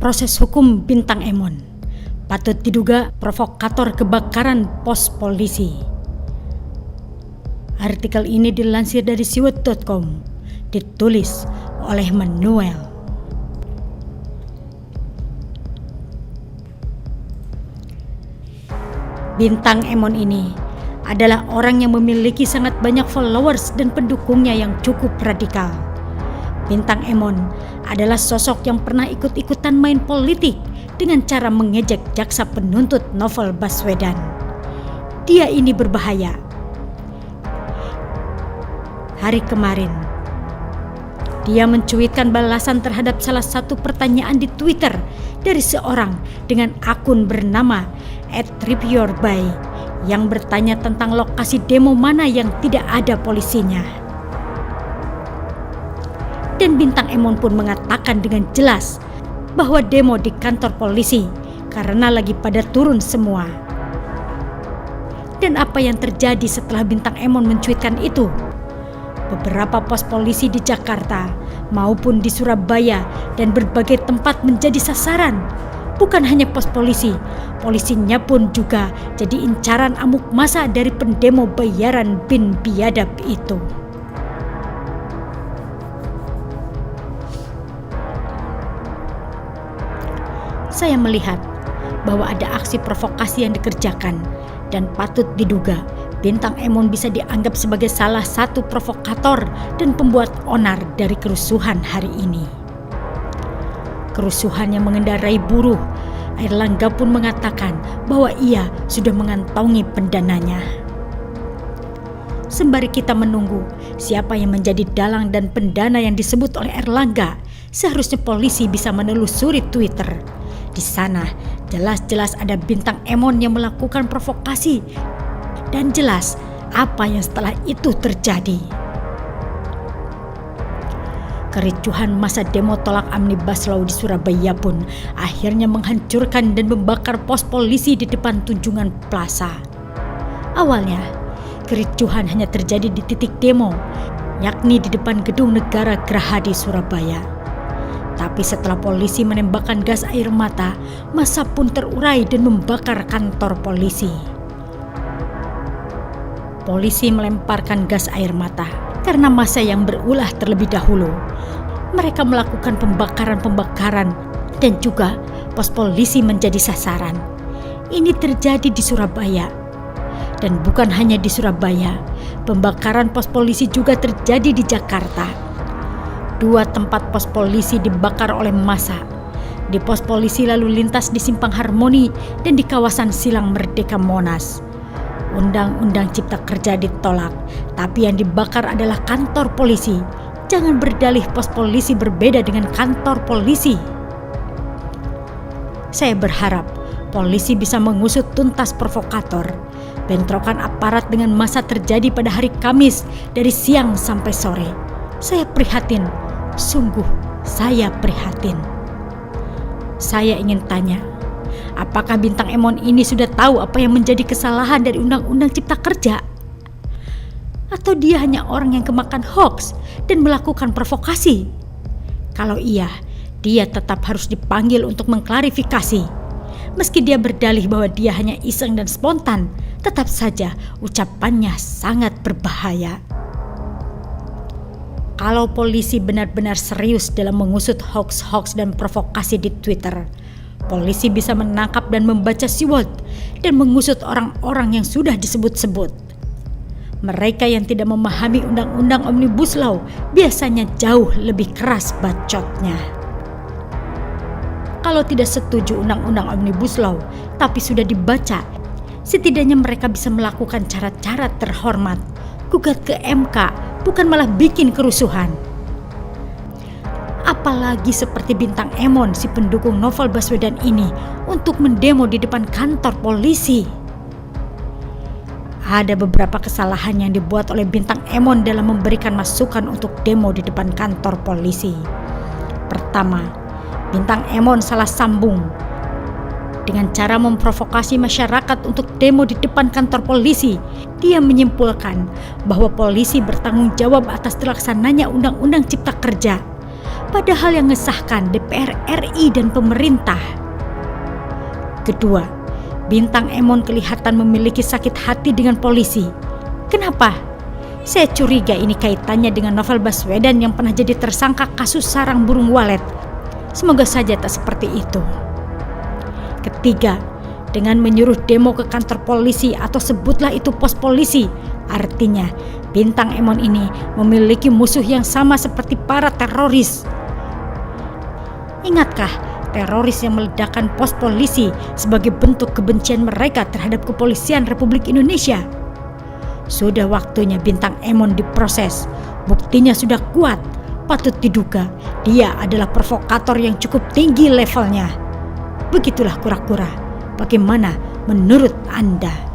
Proses hukum Bintang Emon. Patut diduga provokator kebakaran pos polisi. Artikel ini dilansir dari siwet.com, ditulis oleh Manuel. Bintang Emon ini adalah orang yang memiliki sangat banyak followers dan pendukungnya yang cukup radikal. Bintang Emon adalah sosok yang pernah ikut-ikutan main politik dengan cara mengejek jaksa penuntut Novel Baswedan. Dia ini berbahaya. Hari kemarin, dia mencuitkan balasan terhadap salah satu pertanyaan di Twitter dari seorang dengan akun bernama @ripyourby yang bertanya tentang lokasi demo mana yang tidak ada polisinya. Dan Bintang Emon pun mengatakan dengan jelas bahwa demo di kantor polisi karena lagi pada turun semua. Dan apa yang terjadi setelah Bintang Emon mencuitkan itu? Beberapa pos polisi di Jakarta maupun di Surabaya dan berbagai tempat menjadi sasaran. Bukan hanya pos polisi, polisinya pun juga jadi incaran amuk massa dari pendemo bayaran bin biadab itu. Saya melihat bahwa ada aksi provokasi yang dikerjakan dan patut diduga Bintang Emon bisa dianggap sebagai salah satu provokator dan pembuat onar dari kerusuhan hari ini. Kerusuhan yang mengendarai buruh, Airlangga pun mengatakan bahwa ia sudah mengantongi pendananya. Sembari kita menunggu siapa yang menjadi dalang dan pendana yang disebut oleh Airlangga, seharusnya polisi bisa menelusuri Twitter. Di sana jelas-jelas ada Bintang Emon yang melakukan provokasi dan jelas apa yang setelah itu terjadi. Kericuhan masa demo tolak Omnibus Law di Surabaya pun akhirnya menghancurkan dan membakar pos polisi di depan Tunjungan Plaza. Awalnya, kericuhan hanya terjadi di titik demo, yakni di depan Gedung Negara Geraha di Surabaya. Tapi setelah polisi menembakkan gas air mata, massa pun terurai dan membakar kantor polisi. Polisi melemparkan gas air mata karena massa yang berulah terlebih dahulu. Mereka melakukan pembakaran dan juga pos polisi menjadi sasaran. Ini terjadi di Surabaya. Dan bukan hanya di Surabaya, pembakaran pos polisi juga terjadi di Jakarta. 2 tempat pos polisi dibakar oleh massa. Di pos polisi lalu lintas di Simpang Harmoni dan di kawasan Silang Merdeka Monas. Undang-undang Cipta Kerja ditolak, tapi yang dibakar adalah kantor polisi. Jangan berdalih pos polisi berbeda dengan kantor polisi. Saya berharap polisi bisa mengusut tuntas provokator. Bentrokan aparat dengan massa terjadi pada hari Kamis dari siang sampai sore. Saya prihatin, sungguh saya prihatin. Saya ingin tanya, apakah Bintang Emon ini sudah tahu apa yang menjadi kesalahan dari Undang-Undang Cipta Kerja? Atau dia hanya orang yang kemakan hoax dan melakukan provokasi? Kalau iya, dia tetap harus dipanggil untuk mengklarifikasi. Meski dia berdalih bahwa dia hanya iseng dan spontan, tetap saja ucapannya sangat berbahaya. Kalau polisi benar-benar serius dalam mengusut hoax-hoax dan provokasi di Twitter, polisi bisa menangkap dan membaca siwot dan mengusut orang-orang yang sudah disebut-sebut. Mereka yang tidak memahami Undang-Undang Omnibus Law biasanya jauh lebih keras bacotnya. Kalau tidak setuju Undang-Undang Omnibus Law, tapi sudah dibaca, setidaknya mereka bisa melakukan cara-cara terhormat. Gugat ke MK, bukan malah bikin kerusuhan. Apalagi seperti Bintang Emon, si pendukung Novel Baswedan ini, untuk mendemo di depan kantor polisi. Ada beberapa kesalahan yang dibuat oleh Bintang Emon dalam memberikan masukan untuk demo di depan kantor polisi. Pertama, Bintang Emon salah sambung dengan cara memprovokasi masyarakat untuk demo di depan kantor polisi. Dia menyimpulkan bahwa polisi bertanggung jawab atas terlaksananya Undang-Undang Cipta Kerja. padahal yang mengesahkan DPR RI dan pemerintah. Kedua, Bintang Emon kelihatan memiliki sakit hati dengan polisi. Kenapa? Saya curiga ini kaitannya dengan Novel Baswedan yang pernah jadi tersangka kasus sarang burung walet. Semoga saja tak seperti itu. Ketiga, dengan menyuruh demo ke kantor polisi atau sebutlah itu pos polisi, artinya Bintang Emon ini memiliki musuh yang sama seperti para teroris. Ingatkah teroris yang meledakkan pos polisi sebagai bentuk kebencian mereka terhadap kepolisian Republik Indonesia? Sudah waktunya Bintang Emon diproses. Buktinya sudah kuat. Patut diduga dia adalah provokator yang cukup tinggi levelnya. Begitulah kura-kura. Bagaimana menurut Anda?